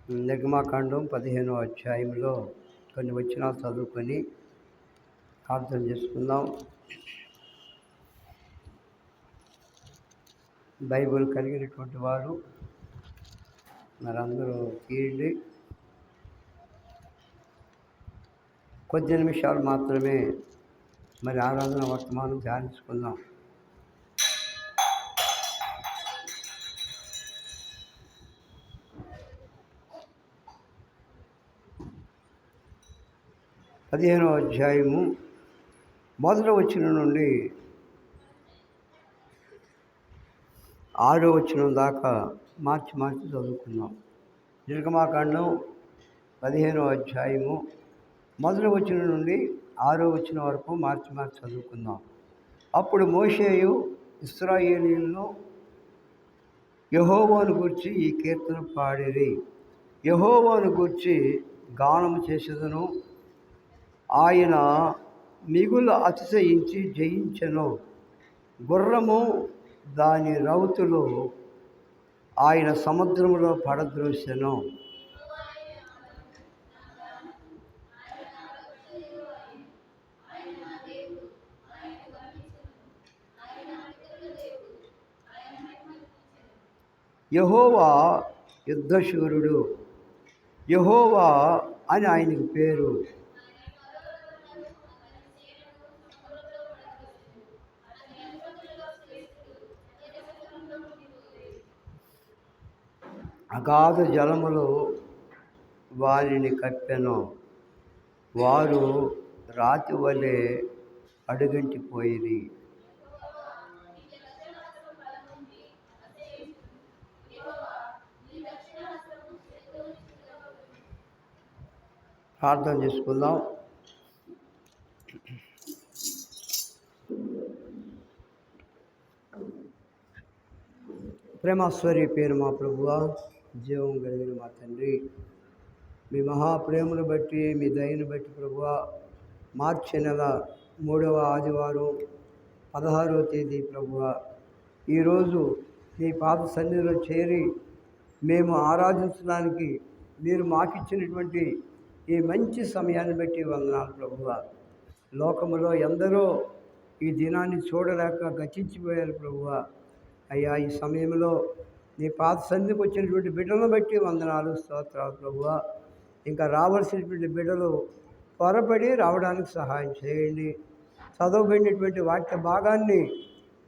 నిర్గమాకాండం 15వ అధ్యాయంలో కొన్ని వచనాలు చదువుకొని ప్రార్థన చేసుకుందాం. బైబిల్ కలిగినటువంటి వారు మరందరూ తీయండి. కొద్ది నిమిషాలు మాత్రమే ఆరాధన వర్తమానం ధ్యానించుకుందాం. పదిహేనవ అధ్యాయము మొదటి వచనం నుండి 6వ వచనం దాకా మార్చి చదువుకుందాం. నిర్గమాకాండం 15వ అధ్యాయము మొదటి వచనం నుండి 6వ వచనం వరకు మార్చి చదువుకుందాం. అప్పుడు మోషేయు ఇశ్రాయేలీయులను యెహోవాను గూర్చి ఈ కీర్తన పాడిరి. యెహోవాను గూర్చి గానము చేసేదను, ఆయన మిగులు అతిశయించి జయించెను. గుర్రము దాని రౌతులు ఆయన సముద్రములో పడద్రోసెను. యెహోవా యుద్ధశూరుడు, యెహోవా అని ఆయనకి పేరు. అగాధ జలములు వారిని కప్పెను, వారు రాతి వలె అడుగంటిపోయిరి. ప్రార్థన చేసుకుందాం. ప్రేమస్వరి పేరు మా ప్రభువా, జీవం కలిగిన మా తండ్రి, మీ మహాప్రేమను బట్టి, మీ దయను బట్టి ప్రభువా, మార్చి నెల 3వ ఆదివారం 16వ తేదీ ప్రభువా, ఈరోజు మీ పాద సన్నిధిలో చేరి మేము ఆరాధించడానికి మీరు మాకిచ్చినటువంటి ఈ మంచి సమయాన్ని బట్టి వందనాలు ప్రభువా. లోకములో ఎందరో ఈ దినాన్ని చూడలేక గతించిపోయారు ప్రభువా. అయ్యా, ఈ సమయంలో నీ పాత సన్నిధికి వచ్చినటువంటి బిడ్డలను బట్టి వందనాలు, స్తోత్రాలు ప్రభువా. ఇంకా రావాల్సినటువంటి బిడ్డలు త్వరపడి రావడానికి సహాయం చేయండి. చదవబడినటువంటి వాక్య భాగాన్ని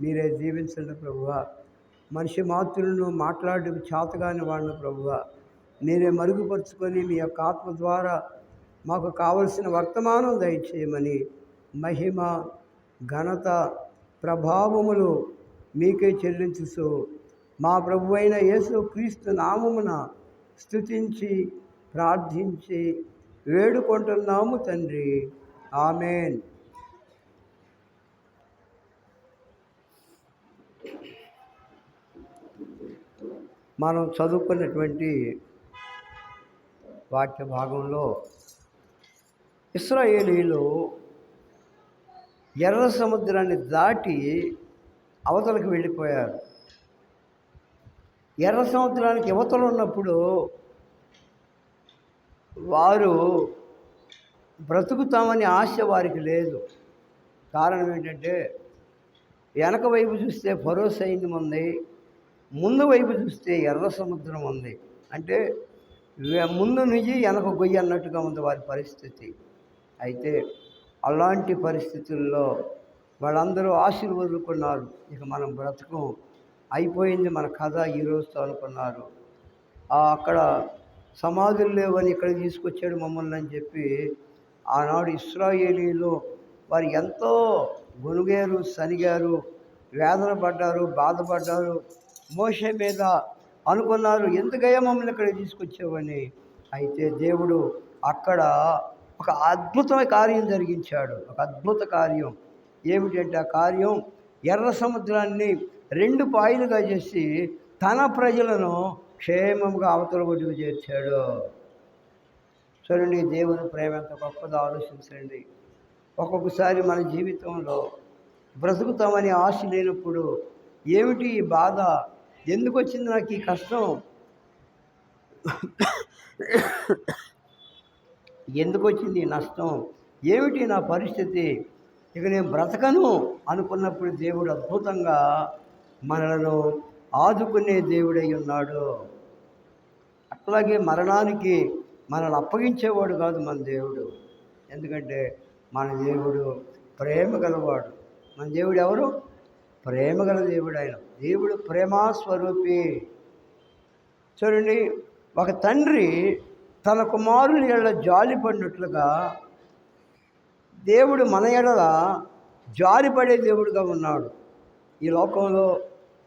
మీరే జీవించండి ప్రభువా. మనిషి మాతృలను మాట్లాడేందుకు చేతగాని వాళ్ళను ప్రభువా మీరే మరుగుపరుచుకొని మీ యొక్క ఆత్మ ద్వారా మాకు కావలసిన వర్తమానం దయచేయమని, మహిమ ఘనత ప్రభావములు మీకే చెల్లించు మా ప్రభు అయిన యేసు క్రీస్తు నామమున స్తుతించి ప్రార్థించి వేడుకుంటున్నాము తండ్రి, ఆమేన్. మనం చదువుకున్నటువంటి వాక్య భాగంలో ఇశ్రాయేలీయులు ఎర్ర సముద్రాన్ని దాటి అవతలకు వెళ్ళిపోయారు. ఎర్ర సముద్రానికి యువతలు ఉన్నప్పుడు వారు బ్రతుకుతామని ఆశ వారికి లేదు. కారణం ఏంటంటే, వెనక వైపు చూస్తే ఫరో సైన్యం ఉంది, ముందు వైపు చూస్తే ఎర్ర సముద్రం ఉంది. అంటే ముందు నుంచి వెనక గొయ్యి అన్నట్టుగా ఉంది వారి పరిస్థితి. అయితే అలాంటి పరిస్థితుల్లో వాళ్ళందరూ ఆశలు వదులుకున్నారు. ఇక మనం బ్రతకం అయిపోయింది, మన కథ ఈరోజుతో అనుకున్నారు. అక్కడ సమాధులు లేవని ఇక్కడ తీసుకొచ్చాడు మమ్మల్ని అని చెప్పి ఆనాడు ఇశ్రాయేలీయులు వారు ఎంతో గొనుగారు, సనిగారు, వేదన పడ్డారు, బాధపడ్డారు. మోషే మీద అనుకున్నారు, ఎందుకయ్యా మమ్మల్ని ఇక్కడ తీసుకొచ్చావని. అయితే దేవుడు అక్కడ ఒక అద్భుతమైన కార్యం జరిగించాడు. ఒక అద్భుత కార్యం ఏమిటంటే, ఆ కార్యం ఎర్ర సముద్రాన్ని 2 పాయలుగా చేసి తన ప్రజలను క్షేమంగా అవతల ఒడ్డుకు చేర్చాడు. చూడండి, దేవుని ప్రేమ ఎంత గొప్పదో ఆలోచించండి. ఒక్కొక్కసారి మన జీవితంలో బ్రతుకుతామని ఆశ లేనప్పుడు ఏమిటి ఈ బాధ, ఎందుకు వచ్చింది నాకు ఈ కష్టం, ఎందుకు వచ్చింది ఈ నష్టం, ఏమిటి నా పరిస్థితి, ఇక నేను బ్రతకను అనుకున్నప్పుడు దేవుడు అద్భుతంగా మనలను ఆదుకునే దేవుడై ఉన్నాడు. అట్లాగే మరణానికి మనల్ని అప్పగించేవాడు కాదు మన దేవుడు. ఎందుకంటే మన దేవుడు ప్రేమ గలవాడు. మన దేవుడు ఎవరు? ప్రేమ గల దేవుడు. ఆయన దేవుడు ప్రేమాస్వరూపి. చూడండి, ఒక తండ్రి తన కుమారుని ఎడల జాలి పడినట్లుగా దేవుడు మన ఎడల జాలిపడే దేవుడుగా ఉన్నాడు. ఈ లోకంలో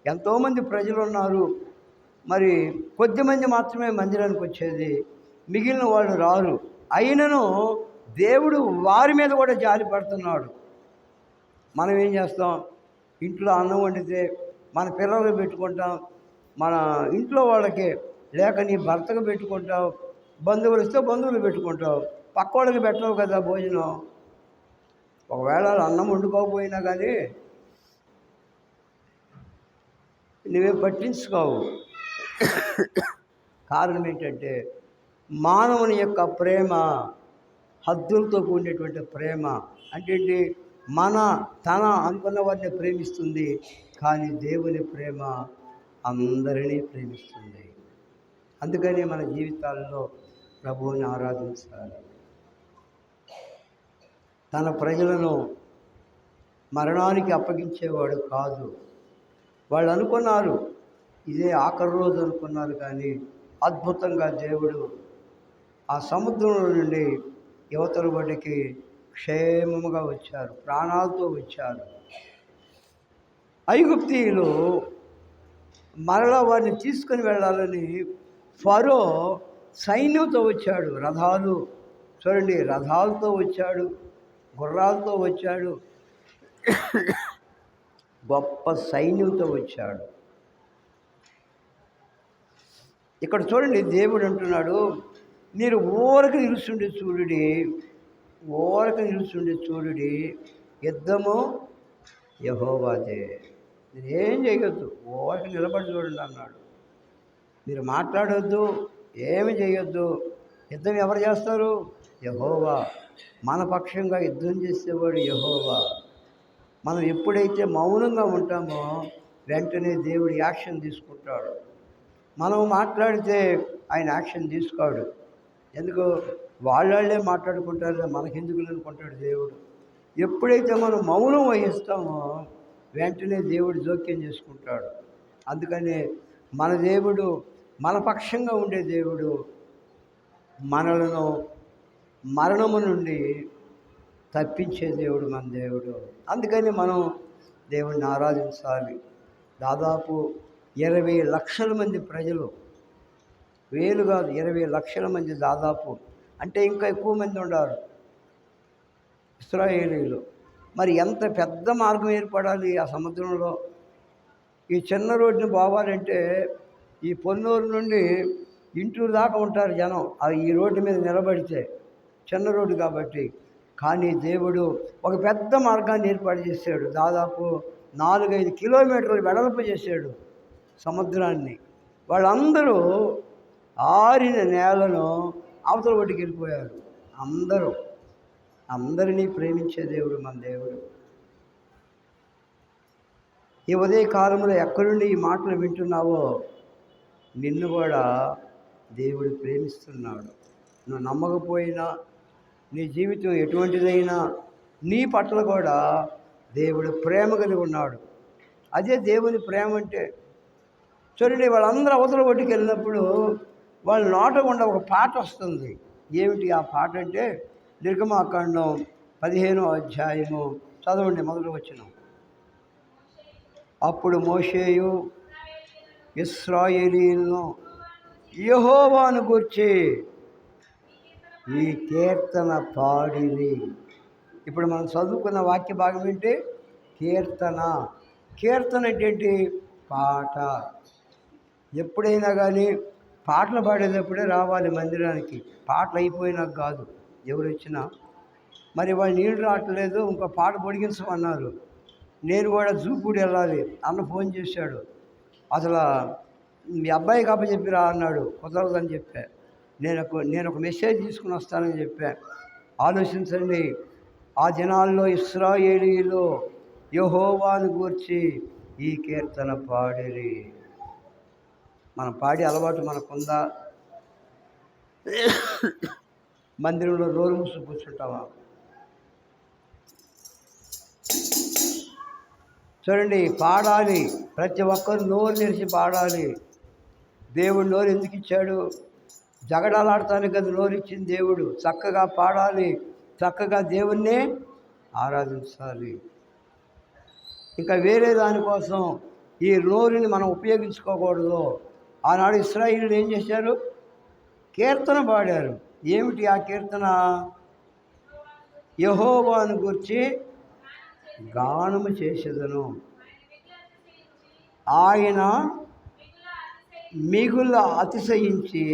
ఎంతోమంది ప్రజలు ఉన్నారు, మరి కొద్దిమంది మాత్రమే మందిరానికి వచ్చేది, మిగిలిన వాళ్ళు రారు. అయినను దేవుడు వారి మీద కూడా జాలి పడుతున్నాడు. మనం ఏం చేస్తాం? ఇంట్లో అన్నం వండితే మన పిల్లలకు పెట్టుకుంటాం, మన ఇంట్లో వాళ్ళకి, లేక నీ భర్తకు పెట్టుకుంటావు, బంధువులు ఇస్తే బంధువులు పెట్టుకుంటావు, పక్క వాళ్ళకి పెట్టవు కదా భోజనం. ఒకవేళ అన్నం వండుకోకపోయినా కానీ నువ్వే పట్టించుకోవు. కారణం ఏంటంటే మానవుని యొక్క ప్రేమ హద్దులతో కూడినటువంటి ప్రేమ. అంటే తన అనుకున్న వారిని ప్రేమిస్తుంది, కానీ దేవుని ప్రేమ అందరినీ ప్రేమిస్తుంది. అందుకని మన జీవితాల్లో ప్రభువుని ఆరాధించాలి. తన ప్రజలను మరణానికి అప్పగించేవాడు కాదు. వాళ్ళు అనుకున్నారు ఇదే ఆఖరి రోజు అనుకున్నారు, కానీ అద్భుతంగా దేవుడు ఆ సముద్రంలో నుండి యువతల ఒడ్డుకి క్షేమముగా వచ్చారు, ప్రాణాలతో వచ్చారు. ఐగుప్తీయులు మరలా వారిని తీసుకుని వెళ్ళాలని ఫరో సైన్యంతో వచ్చాడు. రథాలు చూడండి, రథాలతో వచ్చాడు, గుర్రాలతో వచ్చాడు, గొప్ప సైన్యంతో వచ్చాడు. ఇక్కడ చూడండి, దేవుడు అంటున్నాడు, మీరు ఊరక నిలుచుండి చూడుడి, ఊరక నిలుచుండి చూడుడి, యుద్ధము యెహోవాదే. నేనేం చేయొద్దు, ఊరక నిలబడి చూడండి అన్నాడు. మీరు మాట్లాడొద్దు, ఏమి చేయొద్దు. యుద్ధం ఎవరు చేస్తారు? యెహోవా. మన పక్షంగా యుద్ధం చేసేవాడు యెహోవా. మనం ఎప్పుడైతే మౌనంగా ఉంటామో వెంటనే దేవుడు యాక్షన్ తీసుకుంటాడు. మనం మాట్లాడితే ఆయన యాక్షన్ తీసుకోడు. ఎందుకు? వాళ్ళే మాట్లాడుకుంటారు, మనకెందుకు అనుకుంటాడు దేవుడు. ఎప్పుడైతే మనం మౌనం వహిస్తామో వెంటనే దేవుడు జోక్యం చేసుకుంటాడు. అందుకని మన దేవుడు మన పక్షంగా ఉండే దేవుడు, మనలను మరణము నుండి తప్పించే దేవుడు మన దేవుడు. అందుకని మనం దేవుడిని ఆరాధించాలి. దాదాపు 20 లక్షల మంది ప్రజలు, వేలు కాదు 20 లక్షల మంది దాదాపు, అంటే ఇంకా ఎక్కువ మంది ఉన్నారు ఇశ్రాయేలీలు. మరి ఎంత పెద్ద మార్గం ఏర్పడాలి ఆ సముద్రంలో. ఈ చిన్న రోడ్డుని పోవాలంటే ఈ పొన్నూరు నుండి ఇంటూరు దాకా ఉంటారు జనం ఈ రోడ్డు మీద నిలబడితే, చిన్న రోడ్డు కాబట్టి. కానీ దేవుడు ఒక పెద్ద మార్గాన్ని ఏర్పాటు చేశాడు. దాదాపు 4-5 కిలోమీటర్లు వెడల్పు చేశాడు సముద్రాన్ని. వాళ్ళందరూ ఆరిన నేలను అవతల ఒడ్డుకి వెళ్ళిపోయారు. అందరినీ ప్రేమించే దేవుడు మన దేవుడు. ఈ ఉదయ కాలంలో ఎక్కడి నుండి ఈ మాటలు వింటున్నావో నిన్ను కూడా దేవుడు ప్రేమిస్తున్నాడు. నువ్వు నమ్మకపోయినా, నీ జీవితం ఎటువంటిదైనా, నీ పట్ల కూడా దేవుడు ప్రేమ కలిగి ఉన్నాడు. అదే దేవుని ప్రేమ అంటే. చూడండి, వాళ్ళందరూ అవతల ఒడ్డుకి వెళ్ళినప్పుడు వాళ్ళ నోట గుండా ఒక పాట వస్తుంది. ఏమిటి ఆ పాట అంటే, నిర్గమాకాండం 15వ అధ్యాయము చదవండి, మొదటి వచనం. అప్పుడు మోషేయు ఇశ్రాయేలీయులను యెహోవాను గూర్చి ఈ కీర్తన పాడిరి. ఇప్పుడు మనం చదువుకున్న వాక్య భాగం ఏంటి? కీర్తన. కీర్తన ఏంటి? పాట. ఎప్పుడైనా కానీ పాటలు పాడేటప్పుడే రావాలి మందిరానికి, పాటలు అయిపోయినాక కాదు. ఎవరు వచ్చినా మరి వాళ్ళు నీళ్ళు రావట్లేదు, ఇంకో పాట పొడిగించమన్నారు. నేను కూడా జూపూడి వెళ్ళాలి, అన్న ఫోన్ చేశాడు. అసలు మీ అబ్బాయికి అప్పచెప్పిరా అన్నాడు. కుదరదని చెప్పా. నేను ఒక మెసేజ్ తీసుకుని వస్తానని చెప్పాను. ఆలోచించండి, ఆ దినాల్లో ఇశ్రాయేలీయులు యెహోవాను గూర్చి ఈ కీర్తన పాడిరి. మనం పాడే అలవాటు మనకుందా? మందిరంలో నోరు మూసి కూర్చుంటావా? చూడండి, పాడాలి. ప్రతి ఒక్కరు నోరు తెరిచి పాడాలి. దేవుడు నోరు ఎందుకు ఇచ్చాడు? జగడాలాడటానికి కదా నోరు ఇచ్చింది దేవుడు. చక్కగా పాడాలి, చక్కగా దేవుణ్ణే ఆరాధించాలి. ఇంకా వేరే దానికోసం ఈ నోరుని మనం ఉపయోగించుకోకూడదు. ఆనాడు ఇశ్రాయేలీయులు ఏం చేశారు? కీర్తన పాడారు. ఏమిటి ఆ కీర్తన? యెహోవాను గూర్చి గానము చేసేదను, ఆయన మిగుల అతిశయించి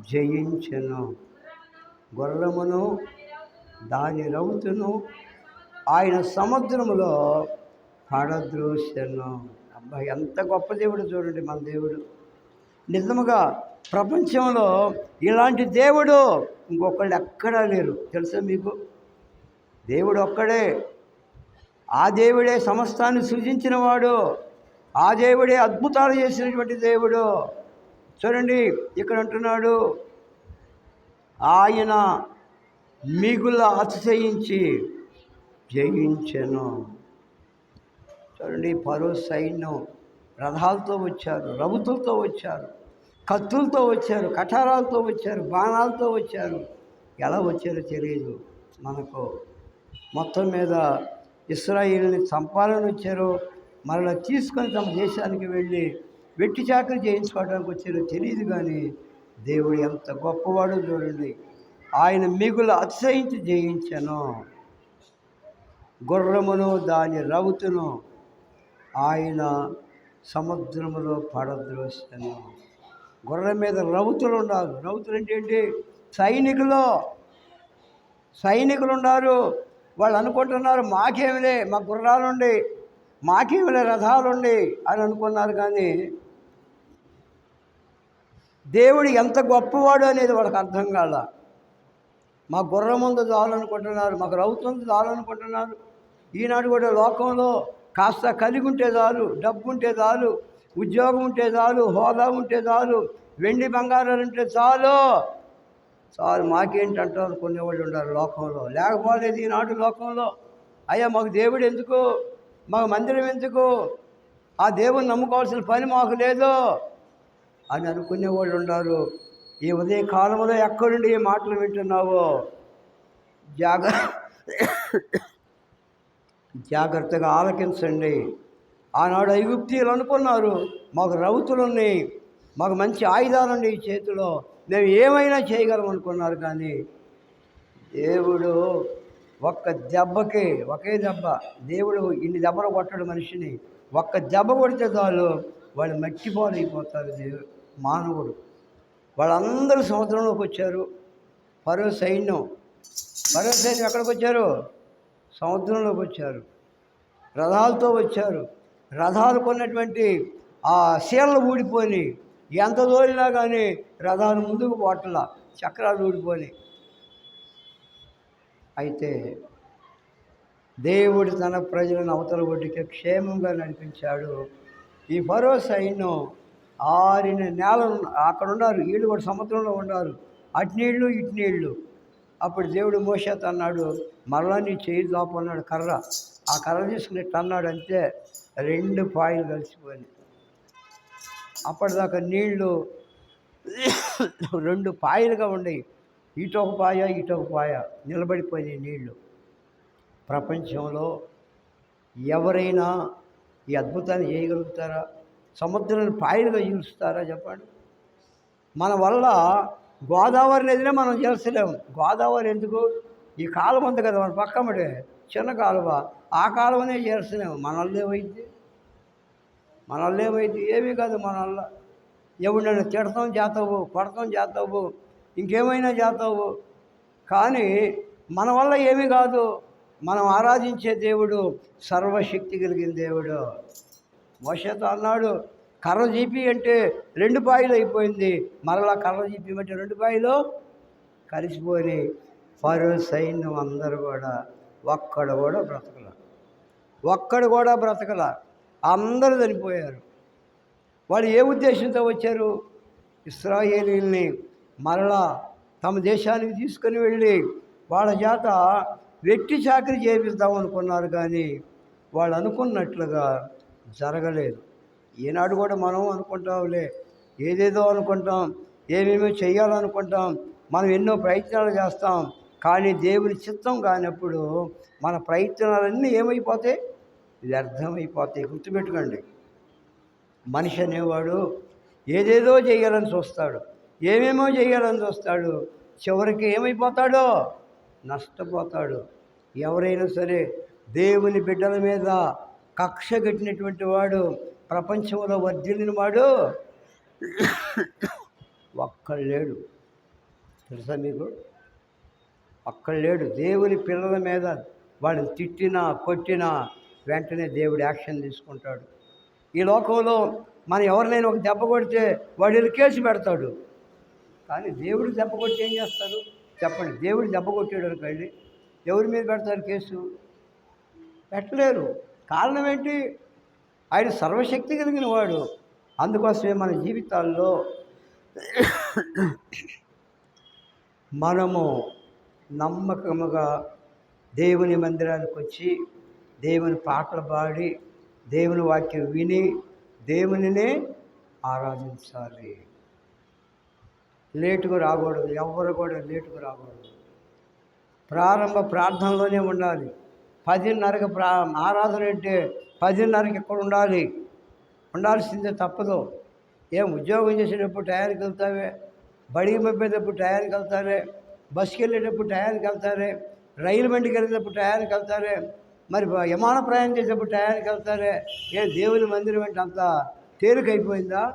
జయించెను, గుర్రమును దాని రౌతును ఆయన సముద్రములో పడద్రోసెను. అబ్బా, ఎంత గొప్ప దేవుడు చూడండి మన దేవుడు. నిజముగా ప్రపంచంలో ఇలాంటి దేవుడు ఇంకొకళ్ళు ఎక్కడా లేరు. తెలుసా మీకు? దేవుడు ఒక్కడే. ఆ దేవుడే సమస్తాన్ని సృజించినవాడు. ఆ దేవుడే అద్భుతాలు చేసినటువంటి దేవుడు. చూడండి, ఇక్కడ అంటున్నాడు, ఆయన మిగుల అతిశయించి జయించెను. చూడండి, ఫరో సైన్యం రథాలతో వచ్చారు, రౌతులతో వచ్చారు, కత్తులతో వచ్చారు, కఠారాలతో వచ్చారు, బాణాలతో వచ్చారు. ఎలా వచ్చారో తెలియదు మనకు. మొత్తం మీద ఇశ్రాయేలుని చంపాలని వచ్చారో, మరలా తీసుకొని తమ దేశానికి వెళ్ళి వెట్టి చాకరీ చేయించుకోవడానికి వచ్చారో తెలియదు. కానీ దేవుడు ఎంత గొప్పవాడో చూడండి. ఆయన మిగుల అతిశయించి జయించెను, గుర్రమును దాని రౌతును ఆయన సముద్రములో పడద్రోసెను. గుర్రం మీద రౌతులు ఉన్నారు. రౌతులు అంటే ఏంటి? సైనికులు ఉన్నారు. వాళ్ళు అనుకుంటున్నారు, మాకేమిలే, మా గుర్రాలుండి, మాకేమిలే రథాలుండి అని అనుకున్నారు. కానీ దేవుడు ఎంత గొప్పవాడు అనేది వాళ్ళకి అర్థం కాల. మా గుర్రం ఉంది చాలనుకుంటున్నారు, మాకు రౌతుంది చాలనుకుంటున్నారు. ఈనాడు కూడా లోకంలో కాస్త కలిగి ఉంటే చాలు, డబ్బు ఉంటే చాలు, ఉద్యోగం ఉంటే చాలు, హోదా ఉంటే చాలు, వెండి బంగారాలు ఉంటే చాలు మాకేంటి అంటారు కొనేవాళ్ళు ఉన్నారు లోకంలో. లేకపోలేదు ఈనాడు లోకంలో. అయ్యా, మాకు దేవుడు ఎందుకు, మాకు మందిరం ఎందుకు, ఆ దేవుని నమ్ముకోవాల్సిన పని మాకు లేదు అని అనుకునేవాళ్ళు ఉన్నారు. ఈ ఉదయ కాలంలో ఎక్కడుండి ఈ మాటలు వింటున్నావో జాగ్రత్తగా ఆలకించండి. ఆనాడు ఐగుప్తీయులు అనుకున్నారు, మాకు రౌతులు ఉన్నాయి, మాకు మంచి ఆయుధాలు ఉన్నాయి ఈ చేతిలో, మేము ఏమైనా చేయగలం అనుకున్నారు. కానీ దేవుడు ఒక్క దెబ్బకి, ఒకే దెబ్బ, దేవుడు ఇన్ని దెబ్బలు కొట్టడు మనిషిని. ఒక్క దెబ్బ కొడితే చాలు వాళ్ళు మట్టిపాలైపోతారు. మానవుడు వాళ్ళందరూ సముద్రంలోకి వచ్చారు. ఫరో సైన్యం ఎక్కడికి వచ్చారు? సముద్రంలోకి వచ్చారు. రథాలతో వచ్చారు. రథాలు కొన్నటువంటి ఆ శీలలు ఊడిపోయి, ఎంత దూరినా కానీ రథాలు ముందుకు పోట్ల, చక్రాలు ఊడిపోయి. అయితే దేవుడు తన ప్రజలను అవతల ఒడ్డుకి క్షేమంగా నడిపించాడు. ఈ ఫరో సైన్యం ఆరిన నేల అక్కడ ఉన్నారు, వీళ్ళు కూడా సముద్రంలో ఉన్నారు, అటు నీళ్ళు ఇటు నీళ్ళు. అప్పుడు దేవుడు మోషేతో అన్నాడు, మరలా నీ చేయి దాపు అన్నాడు. కర్ర, ఆ కర్ర తీసుకుని అన్నాడు, అంతే 2 పాయలు కలిసిపోయి. అప్పటిదాకా నీళ్లు 2 పాయలుగా ఉండేవి. ఇటొక పాయ ఇటొక పాయ నిలబడిపోయినాయి నీళ్లు. ప్రపంచంలో ఎవరైనా ఈ అద్భుతాన్ని చేయగలుగుతారా? సముద్రాన్ని పాయలుగా చీలుస్తారా? చెప్పండి. మన వల్ల గోదావరి నదినే మనం చేస్తలేము. గోదావరి ఎందుకు? ఈ కాలువ ఉంది కదా మన పక్కమటే, చిన్న కాలువ, ఆ కాలువనే చేస్తలేము. మనల్లేమైంది ఏమీ కాదు. మనల్లా ఎవరినైనా తిడతాం చేస్తావు, కొడతాం చేస్తావు, ఇంకేమైనా చేస్తావు. కానీ మన వల్ల ఏమీ కాదు. మనం ఆరాధించే దేవుడు సర్వశక్తి కలిగిన దేవుడు. మోషేతో అన్నాడు, కర్ర జీపి అంటే 2 పాయలు అయిపోయింది. మరలా కర్ర జీపి అంటే 2 పాయలు కలిసిపోయి ఫరో సైన్యం అందరూ కూడా ఒక్కడు కూడా బ్రతకల. అందరూ చనిపోయారు. వాళ్ళు ఏ ఉద్దేశంతో వచ్చారు? ఇశ్రాయేలీయుల్ని మరలా తమ దేశానికి తీసుకొని వెళ్ళి వాళ్ళ చేత వెట్టి చాకరీ చేపిద్దాం అనుకున్నారు, కానీ వాళ్ళు అనుకున్నట్లుగా జరగలేదు. ఈనాడు కూడా మనం అనుకుంటాంలే, ఏదేదో అనుకుంటాం, ఏమేమో చేయాలనుకుంటాం, మనం ఎన్నో ప్రయత్నాలు చేస్తాం, కానీ దేవుని చిత్తం కానప్పుడు మన ప్రయత్నాలన్నీ ఏమైపోతాయి? వ్యర్థమైపోతాయి. గుర్తుపెట్టుకోండి, మనిషి అనేవాడు ఏదేదో చేయాలని చూస్తాడు, ఏమేమో చేయాలని చూస్తాడు, చివరికి ఏమైపోతాడో నష్టపోతాడు. ఎవరైనా సరే దేవుని బిడ్డల మీద కక్ష కట్టినటువంటి వాడు, ప్రపంచంలో వర్ధిల్లిన వాడు ఒక్కడు లేడు. తెలుసా మీకు? ఒక్కడు లేడు. దేవుని పిల్లల మీద వాడిని తిట్టినా కొట్టినా వెంటనే దేవుడు యాక్షన్ తీసుకుంటాడు. ఈ లోకంలో మనం ఎవరినైనా ఒక దెబ్బ కొడితే వాడు కేసు పెడతాడు, కానీ దేవుడు దెబ్బ కొట్టి ఏం చేస్తారు చెప్పండి? దేవుడు దెబ్బ కొట్టాడు అనుకోండి, ఎవరి మీద పెడతారు కేసు? పెట్టలేరు. కారణం ఏంటి? ఆయన సర్వశక్తి కలిగిన వాడు. అందుకోసమే మన జీవితాల్లో మనము నమ్మకముగా దేవుని మందిరానికి వచ్చి దేవుని పాటలు పాడి దేవుని వాక్యం విని దేవునినే ఆరాధించాలి. లేటుగా రాకూడదు. ఎవరు కూడా లేటుగా రాకూడదు. ప్రారంభ ప్రార్థనలోనే ఉండాలి. 10:30కి ఆరాధన అంటే 10:30కి ఇక్కడ ఉండాల్సిందే, తప్పదు. ఏం ఉద్యోగం చేసేటప్పుడు టయానికి వెళ్తావే, బడికి పంపేటప్పుడు టయానికి వెళ్తారే, బస్సుకి వెళ్ళేటప్పుడు టయానికి వెళ్తారే, రైలు బండికి వెళ్ళేటప్పుడు టయానికి వెళ్తారే, మరి విమాన ప్రయాణం చేసేటప్పుడు టయానికి వెళ్తారే. దేవుని మందిరం అంటే అంత తేలికైపోయిందా?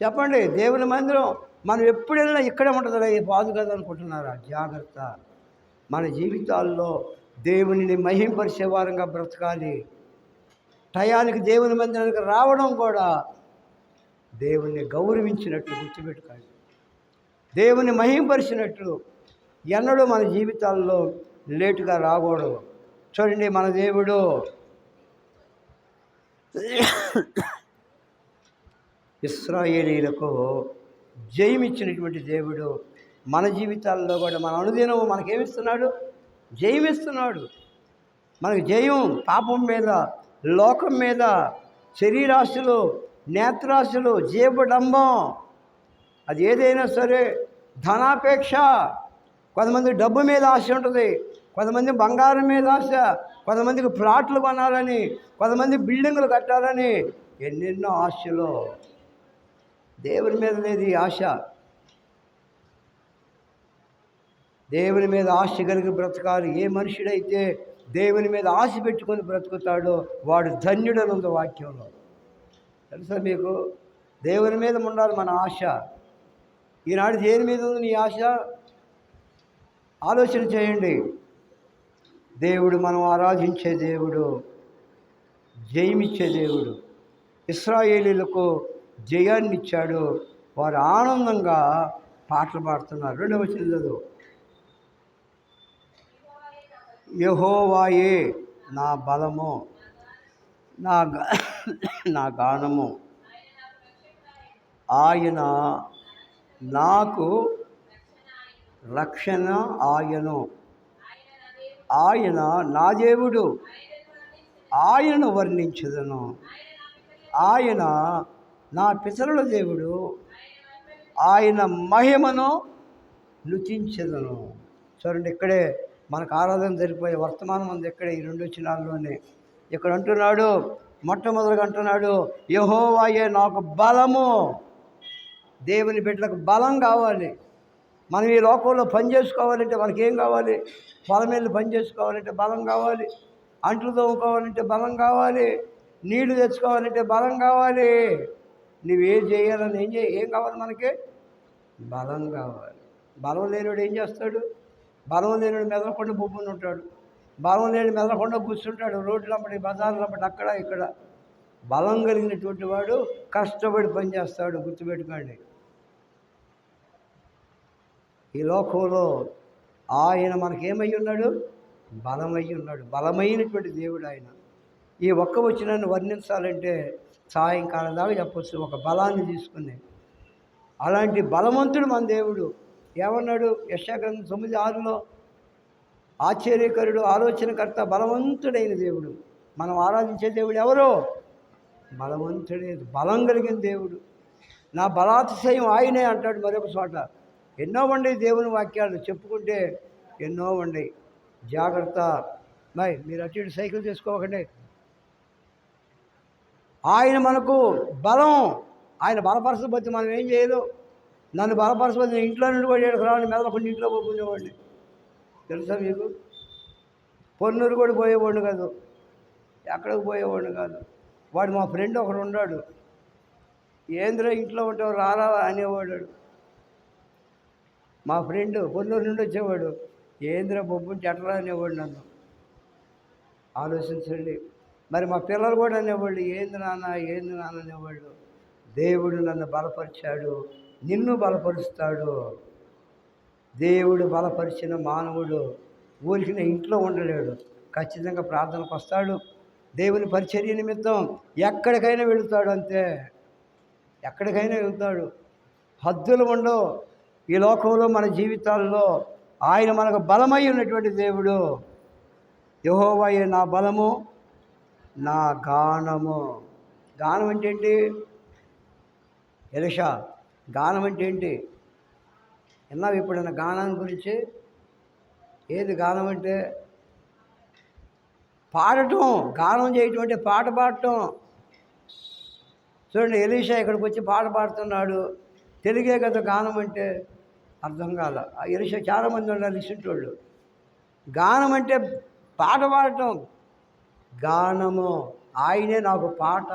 చెప్పండి. దేవుని మందిరం మనం ఎప్పుడు వెళ్ళినా ఇక్కడే ఉంటుంది, బాదు కదా అనుకుంటున్నారా? జాగ్రత్త. మన జీవితాల్లో దేవునిని మహింపరిచే వారంగా బ్రతకాలి. టయానికి దేవుని మందిరానికి రావడం కూడా దేవుణ్ణి గౌరవించినట్లు గుర్తుపెట్టుకోండి. దేవుని మహింపరిచినట్లు ఎన్నడూ మన జీవితాల్లో లేటుగా రాకూడదు. చూడండి, మన దేవుడు ఇశ్రాయేలీయులకు జయమిచ్చినటువంటి దేవుడు మన జీవితాల్లో కూడా మన అనుదినం మనకేమిస్తున్నాడు? జయమిస్తున్నాడు. మనకు జయం పాపం మీద, లోకం మీద, శరీరాశులు, నేత్రాశులు, జీవడంబం, అది ఏదైనా సరే, ధనాపేక్ష. కొంతమంది డబ్బు మీద ఆశ ఉంటుంది, కొంతమంది బంగారం మీద ఆశ, కొంతమందికి ప్లాట్లు కొనాలని, కొంతమంది బిల్డింగులు కట్టాలని, ఎన్నెన్నో ఆశలు. దేవుని మీద లేదు ఈ ఆశ. దేవుని మీద ఆశ కలిగి బ్రతకాలి. ఏ మనుషుడైతే దేవుని మీద ఆశ పెట్టుకొని బ్రతుకుతాడో వాడు ధన్యుడని ఉంది వాక్యంలో. తెలుసా మీకు? దేవుని మీద ఉండాలి మన ఆశ. ఈనాడు దేని మీద ఉంది నీ ఆశ? ఆలోచన చేయండి. దేవుడు మనం ఆరాధించే దేవుడు జయమిచ్చే దేవుడు. ఇశ్రాయేలీయులకు జయాన్ని ఇచ్చాడు. వారు ఆనందంగా పాటలు పాడుతున్నారు. 2వ వచనం చదువు. యెహోవాయే నా బలము, నా గానము, ఆయన నాకు రక్షణ ఆయను. ఆయన నా దేవుడు, ఆయనను వర్ణించదను. ఆయన నా పితరుల దేవుడు, ఆయన మహిమను నృతించదను. చూడండి, ఇక్కడే మనకు ఆరాధన జరిపోయే వర్తమానం ఉంది. ఇక్కడే ఈ 2 వచనాల్లోనే ఇక్కడ అంటున్నాడు, మొట్టమొదటిగా అంటున్నాడు, యెహోవాయే నాకు బలము. దేవుని బిడ్డలకు బలం కావాలి. మనం ఈ లోకంలో పని చేసుకోవాలంటే మనకేం కావాలి? పొలం వెళ్ళి పని చేసుకోవాలంటే బలం కావాలి, అంట్లు తోముకోవాలంటే బలం కావాలి, నీళ్లు తెచ్చుకోవాలంటే బలం కావాలి. నువ్వేం చేయాలని ఏం కావాలి? మనకి బలం కావాలి. బలం లేనివాడు ఏం చేస్తాడు? బలం లేనివాడు మెదలకుండా బొబ్బుని ఉంటాడు. బలం లేని మెదలకుండా కూర్చుంటాడు రోడ్లమ్మటి, బజార్లమ్మటి, అక్కడ ఇక్కడ. బలం కలిగినటువంటి వాడు కష్టపడి పనిచేస్తాడు. గుర్తుపెట్టుకోండి. ఈ లోకంలో ఆయన మనకేమై ఉన్నాడు? బలమై ఉన్నాడు. బలమైనటువంటి దేవుడు ఆయన. ఈ ఒక్క వచనాన్ని వర్ణించాలంటే సాయంకాలం దాకా చెప్పొచ్చు, ఒక బలాన్ని తీసుకుని. అలాంటి బలవంతుడు మన దేవుడు. ఏమన్నాడు యెషయా గ్రంథం 9:6లో? ఆశ్చర్యకరుడు, ఆలోచనకర్త, బలవంతుడైన దేవుడు. మనం ఆరాధించే దేవుడు ఎవరో? బలవంతుడే, బలం కలిగిన దేవుడు. నా బలాతిశయం ఆయనే అంటాడు మరొక చోట. ఎన్నో ఉండే దేవుని వాక్యాలు చెప్పుకుంటే ఎన్నో ఉండే. జాగ్రత్త. మరి మీరు అటు ఇటు సైకిల్ చేసుకోకండి. ఆయన మనకు బలం. ఆయన బలపరచకపోతే మనం ఏం చేయదు. నన్ను బలపరచకపోతే ఇంట్లో నుండి కూడా రావాలని మెదలకుండా ఇంట్లో పోకునేవాడిని. తెలుసా మీకు? పొన్నూరు కూడా పోయేవాడిని కాదు, ఎక్కడికి పోయేవాడిని కాదు. వాడు మా ఫ్రెండ్ ఒకడు ఉన్నాడు. ఏంద్రా ఇంట్లో ఉంటావు రారా అనేవాడు. మా ఫ్రెండ్ పొన్నూరు నుండి వచ్చేవాడు. ఏంద్రా బొబ్బుని చెట్టరా అనేవాడు నన్ను. ఆలోచించండి. మరి మా పిల్లలు కూడా అనేవాళ్ళు, ఏంది నాన్న అనేవాళ్ళు. దేవుడు నన్ను బలపరిచాడు, నిన్ను బలపరుస్తాడు. దేవుడు బలపరిచిన మానవుడు ఊరికి ఇంట్లో ఉండలేడు. ఖచ్చితంగా ప్రార్థనకు వస్తాడు. దేవుని పరిచర్య నిమిత్తం ఎక్కడికైనా వెళుతాడు. అంతే, ఎక్కడికైనా వెళ్తాడు. హద్దులు ఉండవు ఈ లోకంలో. మన జీవితాల్లో ఆయన మనకు బలమై ఉన్నటువంటి దేవుడు. యెహోవాయే నా బలము, నా గానము. గానం అంటే ఏంటి? ఎలీషా, గానం అంటే ఏంటి? విన్నావు ఎప్పుడైనా గానం గురించి? ఏది గానం అంటే? పాడటం. గానం చేయటం అంటే పాట పాడటం. చూడండి, ఎలీషా ఇక్కడికి వచ్చి పాట పాడుతున్నాడు. తెలుగే కదా గానం అంటే. అర్థం కాల. ఎలీషా చాలామంది ఉన్నారు ఇసుంటోళ్ళు. గానం అంటే పాట పాడటం. గానము. ఆయనే నాకు పాట,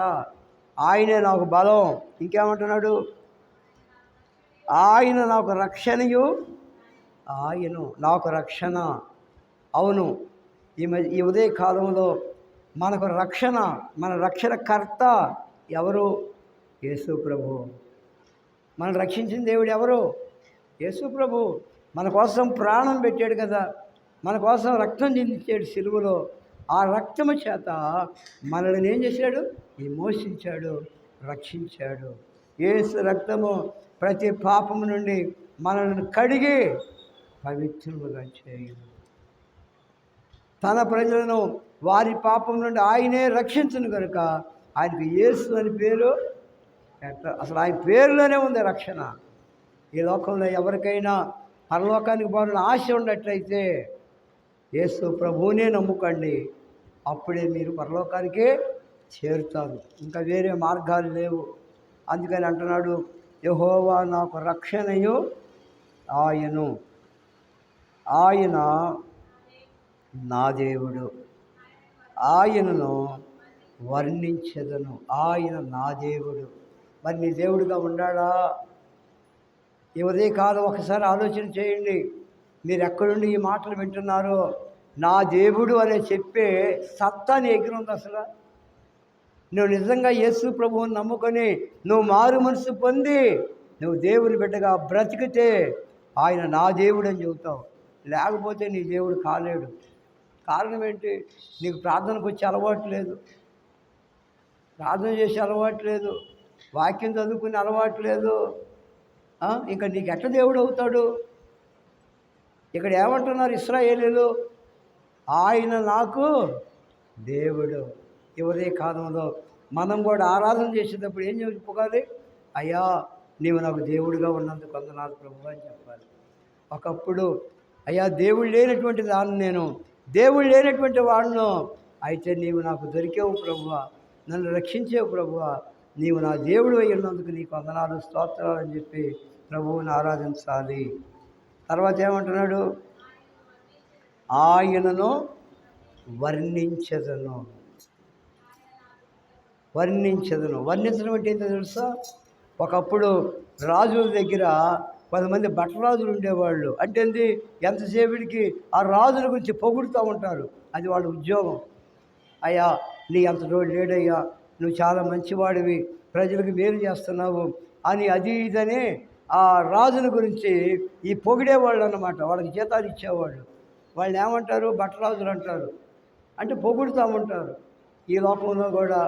ఆయనే నాకు బలం. ఇంకేమంటున్నాడు? ఆయన నాకు రక్షణయు, ఆయన నాకు రక్షణ. అవును, ఈ ఉదయ కాలంలో మనకు రక్షణ, మన రక్షణకర్త ఎవరు? యేసు ప్రభు. మనం రక్షించిన దేవుడు ఎవరు? యేసు ప్రభు. మన కోసం ప్రాణం పెట్టాడు కదా, మన కోసం రక్తం చిందించాడు సిలువలో. ఆ రక్తము చేత మనల్ని ఏం చేశాడు? విమోచించాడు, రక్షించాడు. యేసు రక్తము ప్రతి పాపము నుండి మనల్ని కడిగి పవిత్రులుగా చేయు. తన ప్రజలను వారి పాపం నుండి ఆయనే రక్షించును కనుక ఆయనకు యేసు అని పేరు. అసలు ఆయన పేరులోనే ఉంది రక్షణ. ఈ లోకంలో ఎవరికైనా పరలోకానికి పోవాలని ఆశ ఉన్నట్లయితే యేసు ప్రభువునే నమ్ముకోండి. అప్పుడే మీరు పరలోకానికే చేరుతారు. ఇంకా వేరే మార్గాలు లేవు. అందుకని అంటున్నాడు, యెహోవా నాకు రక్షణయు ఆయను, ఆయన నా దేవుడు, ఆయనను వర్ణించెదను. ఆయన నా దేవుడు. మరి నీ దేవుడుగా ఉన్నాడా? ఈ ఉదయకాలం ఒకసారి ఆలోచన చేయండి. మీరు ఎక్కడుండి ఈ మాటలు వింటున్నారో, నా దేవుడు అనే చెప్పే సత్తా నీ దగ్గర ఉంది. అసలు నువ్వు నిజంగా యేసు ప్రభువుని నమ్ముకొని నువ్వు మారు మనసు పొంది నువ్వు దేవుని బిడ్డగా బ్రతికితే ఆయన నా దేవుడు అని చెబుతావు. లేకపోతే నీ దేవుడు కాలేడు. కారణం ఏంటి? నీకు ప్రార్థనకు వచ్చే అలవాటు లేదు, ప్రార్థన చేసే అలవాటు లేదు, వాక్యం చదువుకునే అలవాటు లేదు. ఇంకా నీకు ఎట్లా దేవుడు అవుతాడు? ఇక్కడ ఏమంటున్నారు ఇశ్రాయేలీయులు? ఆయన నాకు దేవుడు. ఈ ఉదయ కాలంలో మనం కూడా ఆరాధన చేసేటప్పుడు ఏం చెప్పుకోవాలి? అయ్యా, నీవు నాకు దేవుడిగా ఉన్నందుకు వందనాలు ప్రభు అని చెప్పాలి. ఒకప్పుడు అయ్యా దేవుడు లేనటువంటి దాన్ని, నేను దేవుడు లేనటువంటి వాడును, అయితే నీవు నాకు దొరికేవు ప్రభువా, నన్ను రక్షించేవు ప్రభువా, నీవు నా దేవుడు అయి ఉన్నందుకు నీకు వందనాలు స్తోత్రాలు అని చెప్పి ప్రభువుని ఆరాధించాలి. తర్వాత ఏమంటున్నాడు? ఆయనను వర్ణించెదను. వర్ణించడం అంటే ఏంటో తెలుసా? ఒకప్పుడు రాజుల దగ్గర 10 మంది భటరాజులు ఉండేవాళ్ళు. అంటే ఏంటి? ఎంతసేపటికి ఆ రాజుల గురించి పొగుడుతూ ఉంటారు. అది వాళ్ళ ఉద్యోగం. అయ్యా, నీ అంత లేడయ్యా, నువ్వు చాలా మంచివాడివి, ప్రజలకు మేలు చేస్తున్నావు అని అది ఇదని ఆ రాజుల గురించి ఈ పొగిడేవాళ్ళు అన్నమాట. వాళ్ళకి జీతాలు ఇచ్చేవాళ్ళు. వాళ్ళు ఏమంటారు? భట్టరాజులు అంటారు. అంటే పొగుడుతూ ఉంటారు. ఈ లోకంలో కూడా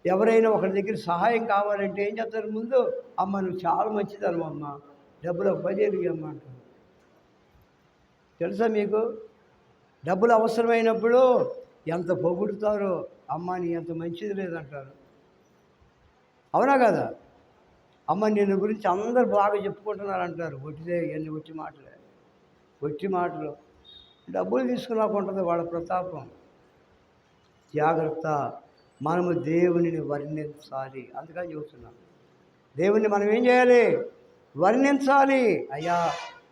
ఎవరైనా ఒకరి దగ్గర సహాయం కావాలంటే ఏం చేస్తారు? ముందు అమ్మ నువ్వు చాలా మంచిదమ్మా, అమ్మ డబ్బులు ఒక 10,000 ఇవ్వమ్మ అంటారు. తెలుసా మీకు? డబ్బులు అవసరమైనప్పుడు ఎంత పొగుడుతారో, అమ్మ నీ ఎంత మంచిది లేదంటారు. అవునా కదా? అమ్మ నిన్ను గురించి అందరు బాగా చెప్పుకుంటున్నారు అంటారు. ఒట్టిదే, ఎన్ని ఒట్టి మాటలే, ఒట్టి మాటలు. డబ్బులు తీసుకున్నాక ఉంటుంది వాళ్ళ ప్రతాపం. జాగ్రత్త, మనము దేవునిని వర్ణించాలి. అందుకని చెబుతున్నాం, దేవుణ్ణి మనం ఏం చేయాలి? వర్ణించాలి. అయ్యా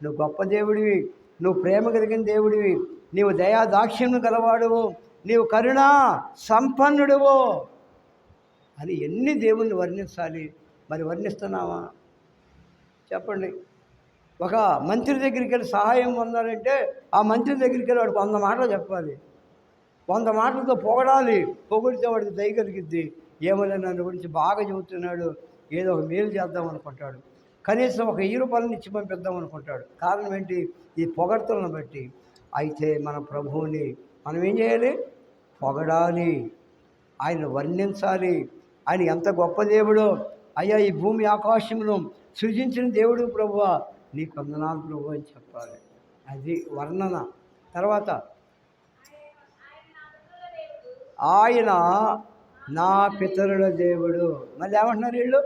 నువ్వు గొప్ప దేవుడివి, నువ్వు ప్రేమ కలిగిన దేవుడివి, నీవు దయా దాక్షిణ్యం గలవాడువు, నీవు కరుణా సంపన్నుడువు అని ఎన్ని దేవుణ్ణి వర్ణించాలి. మరి వర్ణిస్తున్నావా? చెప్పండి. ఒక మంత్రి దగ్గరికి వెళ్ళి సహాయం పొందాలంటే ఆ మంత్రి దగ్గరికి వెళ్ళి వాడికి 100 మాటలు చెప్పాలి. 100 మాటలతో పొగడాలి. పొగిడితే వాడికి దయ కలిగిద్ది. ఏమన్నా నన్ను గురించి బాగా చెబుతున్నాడు, ఏదో ఒక మేలు చేద్దాం అనుకుంటాడు. కనీసం ఒక 1000 రూపాయలను ఇచ్చి పంపిద్దాం అనుకుంటాడు. కారణం ఏంటి? ఈ పొగడ్తలను బట్టి. అయితే మన ప్రభువుని మనం ఏం చేయాలి? పొగడాలి, ఆయన వర్ణించాలి. ఆయన ఎంత గొప్ప దేవుడో. అయ్యా ఈ భూమి ఆకాశమును సృజించిన దేవుడు ప్రభువా, నీకు వందనాలు ప్రభు అని చెప్పాలి. అది వర్ణన. తర్వాత ఆయన నా పితరుల దేవుడు. మళ్ళీ ఏమంటున్నారు వీళ్ళు?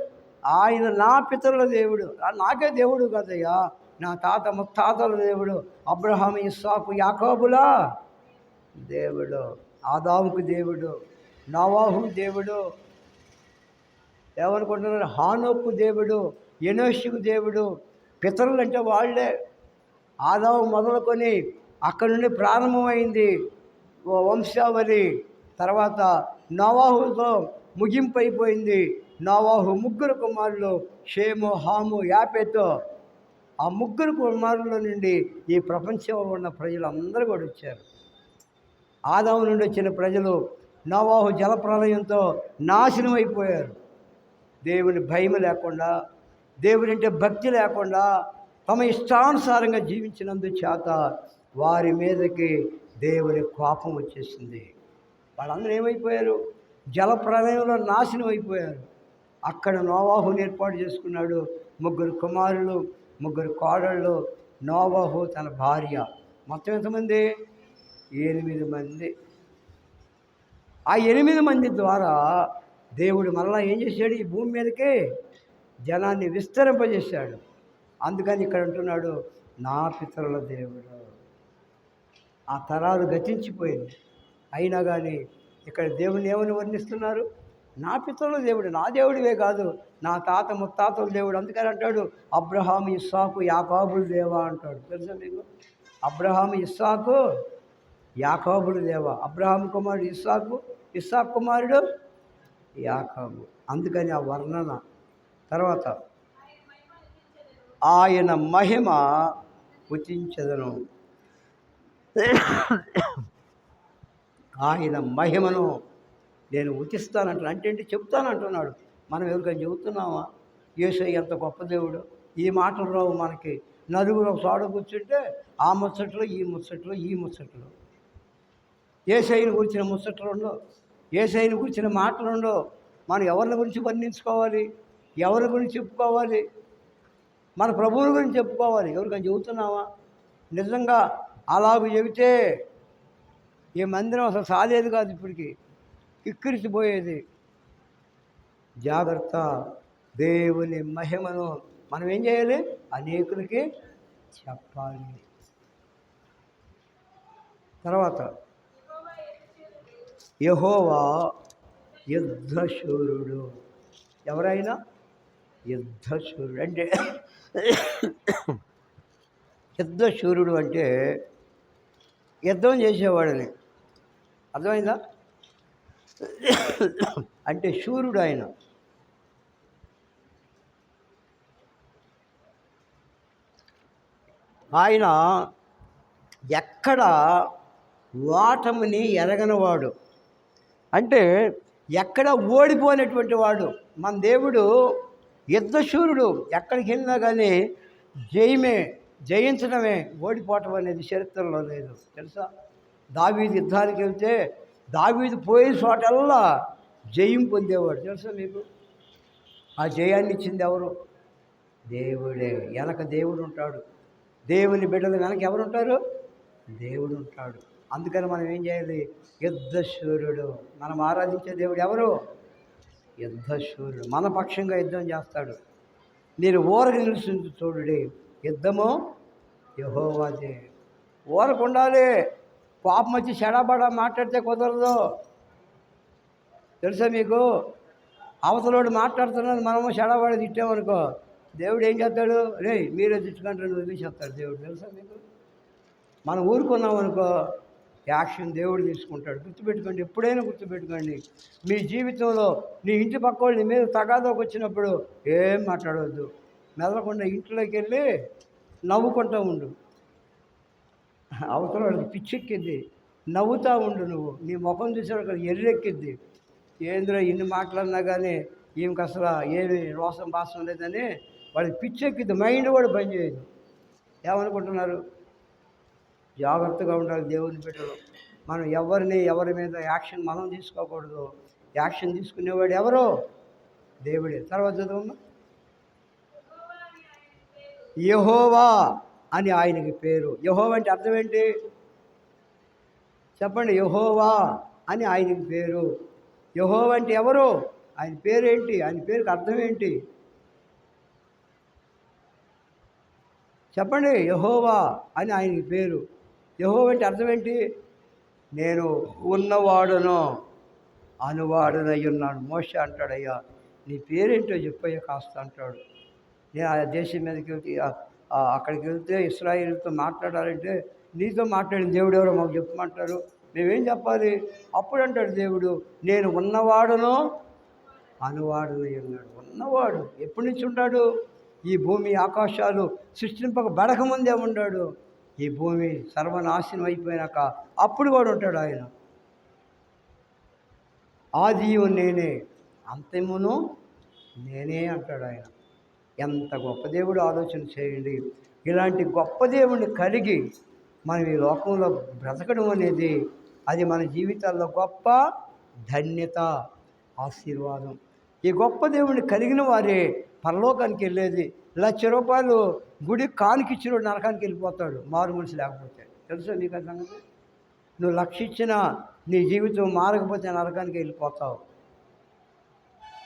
ఆయన నా పితరుల దేవుడు. నాకే దేవుడు కదయ్యా, నా తాత ముత్తాతల దేవుడు, అబ్రహాము ఇస్సాకు యాకోబుల దేవుడు, ఆదాముకు దేవుడు, నోవాహు దేవుడు, ఏమనుకుంటున్నారు? హానోకు దేవుడు, ఎనోషుకు దేవుడు. పితరులు అంటే వాళ్ళే. ఆదాము మొదలుకొని అక్కడి నుండి ప్రారంభమైంది వంశావళి. తర్వాత నోవాహుతో ముగింపు అయిపోయింది. నోవాహు 3 కుమారులు, షేము, హాము, యాపెతు. ఆ 3 కుమారుల నుండి ఈ ప్రపంచంలో ఉన్న ప్రజలందరూ కూడా వచ్చారు. ఆదాము నుండి వచ్చిన ప్రజలు నోవాహు జలప్రలయంతో నాశనం అయిపోయారు. దేవుని భయం లేకుండా, దేవుని అంటే భక్తి లేకుండా తమ ఇష్టానుసారంగా జీవించినందు చేత వారి మీదకి దేవుని కోపం వచ్చేసింది. వాళ్ళందరూ ఏమైపోయారు? జలప్రలయంలో నాశనం అయిపోయారు. అక్కడ నోవాహుని ఏర్పాటు చేసుకున్నాడు. 3 కుమారులు, 3 కోడళ్ళు, నోవాహు తన భార్య. మొత్తం ఎంతమంది? 8 మంది. ఆ 8 మంది ద్వారా దేవుడు మరలా ఏం చేశాడు? ఈ భూమి మీదకి జనాన్ని విస్తరింపజేశాడు. అందుకని ఇక్కడ అంటున్నాడు, నా పితరుల దేవుడు. ఆ తరాలు గతించిపోయింది. అయినా కానీ ఇక్కడ దేవుని ఏమని వర్ణిస్తున్నారు? నా పితరుల దేవుడు. నా దేవుడివే కాదు, నా తాత ముత్తాతల దేవుడు. అందుకని అంటాడు, అబ్రహాము ఇస్సాకు యాకోబుల దేవా అంటాడు. తెలుసా మీకు? అబ్రహాము ఇస్సాకు యాకోబుల దేవా. అబ్రహాము కుమారుడు ఇస్సాకు, ఇస్సాకు కుమారుడు యాకోబు. అందుకని ఆ వర్ణన. తర్వాత ఆయన మహిమ ఉచించదను. ఆయన మహిమను నేను ఉచిస్తానంటాను. అంటే ఏంటి? చెప్తానంటున్నాడు. మనం ఎవరికైనా చెబుతున్నామా? యేసయ్య ఎంత గొప్ప దేవుడు. ఈ మాటలు రావు మనకి. నలుగురు ఒక చోట కూర్చుంటే ఆ ముచ్చట్లు, ఈ ముచ్చట్లు, ఈ ముచ్చట్లు. యేసయ్యని గురించిన ముచ్చట్లు ఉండవు, యేసయ్యని గురించిన మాటలు ఉండవు. మనం ఎవరి గురించి వర్ణించుకోవాలి? ఎవరి గురించి చెప్పుకోవాలి? మన ప్రభువుల గురించి చెప్పుకోవాలి. ఎవరికైనా చెబుతున్నావా? నిజంగా అలాగూ చెబితే ఈ మందిరం అసలు సాదేది కాదు, ఇప్పటికి కిక్కిరిసిపోయేది. జాగ్రత్త, దేవుని మహిమను మనం ఏం చేయాలి? అనేకులకి చెప్పాలి. తర్వాత యెహోవా యుద్ధశూరుడు. ఎవరైనా యుద్ధశూరుడు అంటే యుద్ధశూరుడు అంటే యుద్ధం చేసేవాడని అర్థమైందా? అంటే శూరుడు ఆయన. ఆయన ఎక్కడ ఓటమిని ఎరగనివాడు. అంటే ఎక్కడ ఓడిపోయినటువంటి వాడు. మన దేవుడు యుద్ధశూరుడు. ఎక్కడికి వెళ్ళినా కానీ జయమే, జయించడమే, ఓడిపోవటం అనేది చరిత్రలో లేదు. తెలుసా? దావీదు యుద్ధానికి వెళ్తే దావీదు పోయే చోటల్లా జయం పొందేవాడు. తెలుసా మీకు? ఆ జయాన్ని ఇచ్చింది ఎవరు? దేవుడే. వెనక దేవుడు ఉంటాడు. దేవుని బిడ్డలు వెనక ఎవరు ఉంటారు? దేవుడు ఉంటాడు. అందుకని మనం ఏం చేయాలి? యుద్ధశూరుడు. మనం ఆరాధించే దేవుడు ఎవరు? యుద్ధశూరుడు. మన పక్షంగా యుద్ధం చేస్తాడు. మీరు ఊరకి నిలుస్తుంది చూడండి, యుద్ధము యెహోవాదే. ఊరకు ఉండాలి. కోపం వచ్చి చెడాబడా మాట్లాడితే కుదరదు. తెలుసా మీకు? అవతలోడు మాట్లాడుతున్నాడు, మనము చెడాబడా తిట్టామనుకో, దేవుడు ఏం చేస్తాడు? రే మీరే తిట్టుకుంటారు వదిలేసేస్తాడు దేవుడు. తెలుసా మీకు? మనం ఊరుకున్నాం అనుకో, యాక్షన్ దేవుడు తీసుకుంటాడు. గుర్తుపెట్టుకోండి, ఎప్పుడైనా గుర్తుపెట్టుకోండి. మీ జీవితంలో నీ ఇంటి పక్క వాళ్ళు నీ మీద తగాదాకు వచ్చినప్పుడు ఏం మాట్లాడవద్దు. మెదలకుండా ఇంట్లోకి వెళ్ళి నవ్వుకుంటూ ఉండు. అవతల వాళ్ళకి పిచ్చెక్కిద్ది, నవ్వుతూ ఉండు. నువ్వు నీ ముఖం చూసేవాడు ఎర్రెక్కిద్ది. ఏంద్రో ఇన్ని మాట్లాడినా కానీ ఈమెకి అసలు ఏమి రోసం భాసం లేదని వాళ్ళకి పిచ్చెక్కిద్ది. మైండ్ కూడా పనిచేయదు. ఏమనుకుంటున్నారు? జాగ్రత్తగా ఉండాలి దేవుని బిడ్డలు. మనం ఎవరి మీద యాక్షన్ మనం తీసుకోకూడదు. యాక్షన్ తీసుకునేవాడు ఎవరో? దేవుడే. తర్వాత చదువు. యెహోవా అని ఆయనకి పేరు. యెహోవా అంటే అర్థం ఏంటి చెప్పండి? యెహోవా అని ఆయనకి పేరు. యెహోవా అంటే ఎవరు? ఆయన పేరు ఏంటి? ఆయన పేరుకి అర్థం ఏంటి చెప్పండి? యెహోవా అని ఆయనకి పేరు. యెహోవా అంటే అర్థం ఏంటి? నేను ఉన్నవాడును అనువాడునై ఉన్నాడు. మోషే అంటాడు, అయ్యా నీ పేరేంటో చెప్పయ్యా కాస్త అంటాడు. నేను ఆ దేశం మీదకి వెళ్తే అక్కడికి వెళ్తే ఇశ్రాయేలుతో మాట్లాడాలంటే నీతో మాట్లాడిన దేవుడు ఎవరో మాకు చెప్పమంటారు. మేమేం చెప్పాలి? అప్పుడు అంటాడు దేవుడు, నేను ఉన్నవాడును అనువాడునై ఉన్నాడు. ఉన్నవాడు ఎప్పటి నుంచి ఉంటాడు? ఈ భూమి ఆకాశాలు సృష్టింపక బడకముందే ఉన్నాడు. ఈ భూమి సర్వనాశనం అయిపోయినాక అప్పుడు కూడా ఉంటాడు ఆయన. ఆదియు నేనే, అంతమును నేనే అంటాడు ఆయన. ఎంత గొప్ప దేవుడు ఆలోచన చేయండి. ఇలాంటి గొప్ప దేవుడిని కలిగి మనం ఈ లోకంలో బ్రతకడం అనేది అది మన జీవితాల్లో గొప్ప ధన్యత, ఆశీర్వాదం. ఈ గొప్ప దేవుడిని కలిగిన వారే పరలోకానికి వెళ్ళేది. ₹1,00,000 గుడి కానికిచ్చినోడు నరకానికి వెళ్ళిపోతాడు, మారు మనిషి లేకపోతే. తెలుసా నీకు ఆ సంగతి? నువ్వు 1,00,000 ఇచ్చినా నీ జీవితం మారకపోతే నరకానికి వెళ్ళిపోతావు.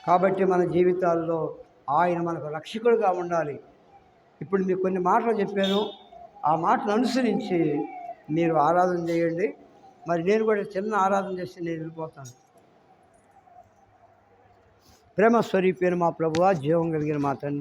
కాబట్టి మన జీవితాల్లో ఆయన మనకు రక్షకుడుగా ఉండాలి. ఇప్పుడు మీకు కొన్ని మాటలు చెప్పాను. ఆ మాటను అనుసరించి మీరు ఆరాధన చేయండి. మరి నేను కూడా చిన్న ఆరాధన చేసి నేను వెళ్ళిపోతాను. ప్రేమ స్వరూపైన మా ప్రభువా, జీవం కలిగిన మా తండ్రి,